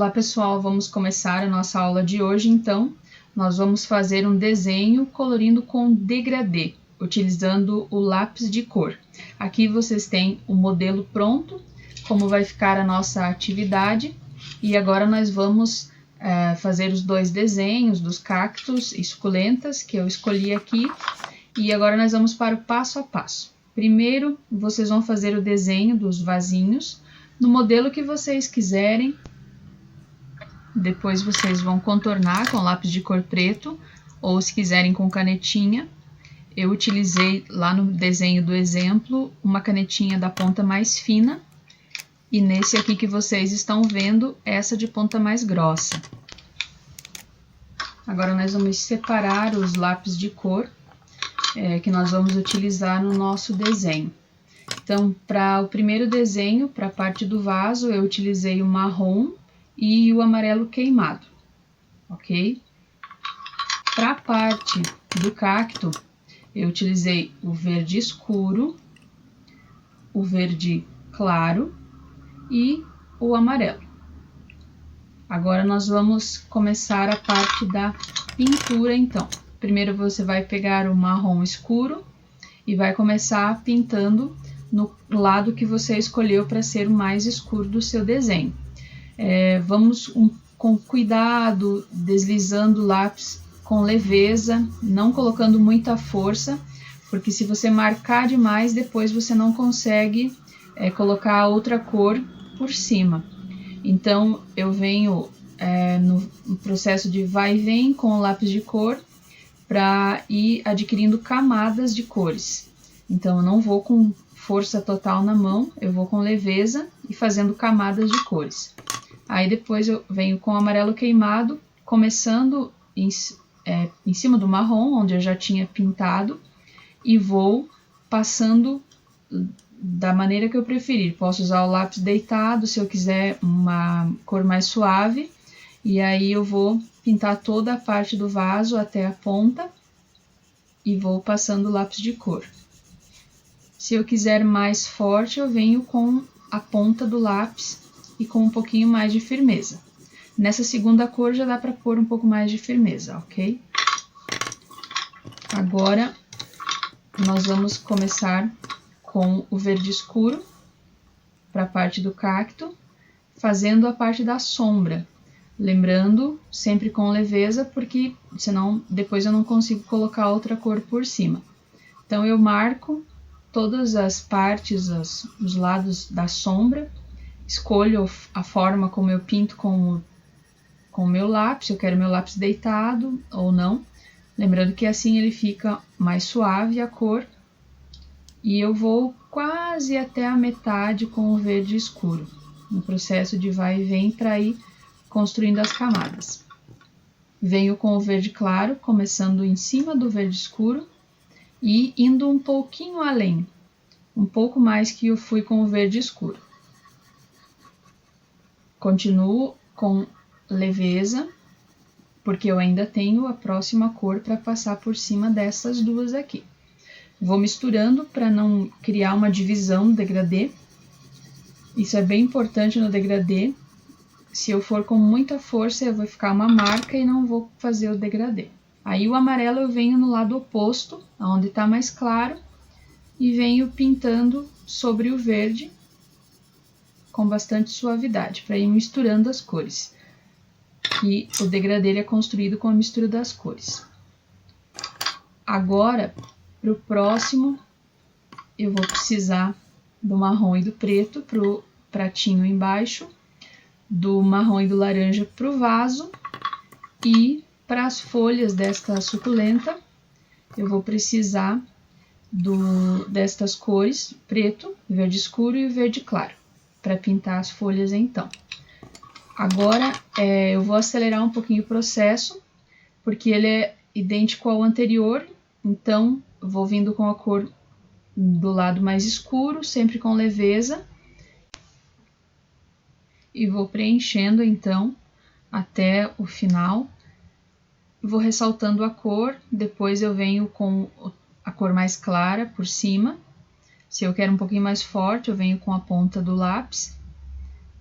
Olá pessoal, vamos começar a nossa aula de hoje então. Nós vamos fazer um desenho colorindo com degradê, utilizando o lápis de cor. Aqui vocês têm o modelo pronto, como vai ficar a nossa atividade. E agora nós vamos fazer os dois desenhos dos cactos e suculentas que eu escolhi aqui. E agora nós vamos para o passo a passo. Primeiro, vocês vão fazer o desenho dos vasinhos no modelo que vocês quiserem. Depois vocês vão contornar com lápis de cor preto, ou se quiserem com canetinha. Eu utilizei lá no desenho do exemplo uma canetinha da ponta mais fina, e nesse aqui que vocês estão vendo, essa de ponta mais grossa. Agora nós vamos separar os lápis de cor que nós vamos utilizar no nosso desenho. Então, para o primeiro desenho, para a parte do vaso, eu utilizei o marrom e o amarelo queimado, ok? Para a parte do cacto, eu utilizei o verde escuro, o verde claro e o amarelo. Agora nós vamos começar a parte da pintura, então. Primeiro você vai pegar o marrom escuro e vai começar pintando no lado que você escolheu para ser o mais escuro do seu desenho. Vamos com cuidado, deslizando o lápis com leveza, não colocando muita força, porque se você marcar demais, depois você não consegue colocar outra cor por cima. Então, eu venho no processo de vai e vem com o lápis de cor para ir adquirindo camadas de cores. Então, eu não vou com força total na mão, eu vou com leveza e fazendo camadas de cores. Aí depois eu venho com o amarelo queimado, começando em cima do marrom, onde eu já tinha pintado, e vou passando da maneira que eu preferir. Posso usar o lápis deitado, se eu quiser uma cor mais suave, e aí eu vou pintar toda a parte do vaso até a ponta, e vou passando o lápis de cor. Se eu quiser mais forte, eu venho com a ponta do lápis e com um pouquinho mais de firmeza. Nessa segunda cor já dá para pôr um pouco mais de firmeza, ok? Agora, nós vamos começar com o verde escuro para a parte do cacto, fazendo a parte da sombra. Lembrando, sempre com leveza, porque senão depois eu não consigo colocar outra cor por cima. Então, eu marco todas as partes, os lados da sombra, escolho a forma como eu pinto com o meu lápis, eu quero meu lápis deitado ou não. Lembrando que assim ele fica mais suave a cor. E eu vou quase até a metade com o verde escuro, no processo de vai e vem para ir construindo as camadas. Venho com o verde claro, começando em cima do verde escuro e indo um pouquinho além, um pouco mais que eu fui com o verde escuro. Continuo com leveza, porque eu ainda tenho a próxima cor para passar por cima dessas duas aqui. Vou misturando para não criar uma divisão no degradê. Isso é bem importante no degradê. Se eu for com muita força, eu vou ficar uma marca e não vou fazer o degradê. Aí o amarelo eu venho no lado oposto, onde está mais claro, e venho pintando sobre o verde com bastante suavidade, para ir misturando as cores. E o degradê é construído com a mistura das cores. Agora, para o próximo, eu vou precisar do marrom e do preto para o pratinho embaixo, do marrom e do laranja para o vaso, e para as folhas desta suculenta, eu vou precisar destas cores, preto, verde escuro e verde claro, para pintar as folhas então. Agora eu vou acelerar um pouquinho o processo, porque ele é idêntico ao anterior, então vou vindo com a cor do lado mais escuro, sempre com leveza, e vou preenchendo então até o final. Vou ressaltando a cor, depois eu venho com a cor mais clara por cima. Se eu quero um pouquinho mais forte, eu venho com a ponta do lápis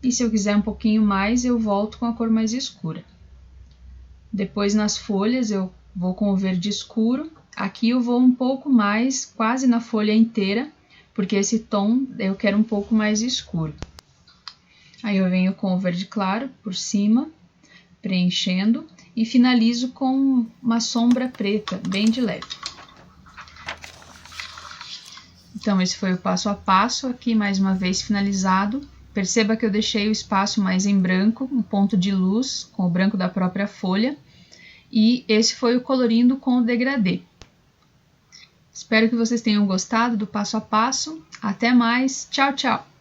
E se eu quiser um pouquinho mais, eu volto com a cor mais escura. Depois nas folhas eu vou com o verde escuro. Aqui eu vou um pouco mais, quase na folha inteira, porque esse tom eu quero um pouco mais escuro. Aí eu venho com o verde claro por cima, preenchendo, e finalizo com uma sombra preta, bem de leve. Então esse foi o passo a passo, aqui mais uma vez finalizado. Perceba que eu deixei o espaço mais em branco, um ponto de luz com o branco da própria folha. E esse foi o colorindo com o degradê. Espero que vocês tenham gostado do passo a passo. Até mais. Tchau, tchau!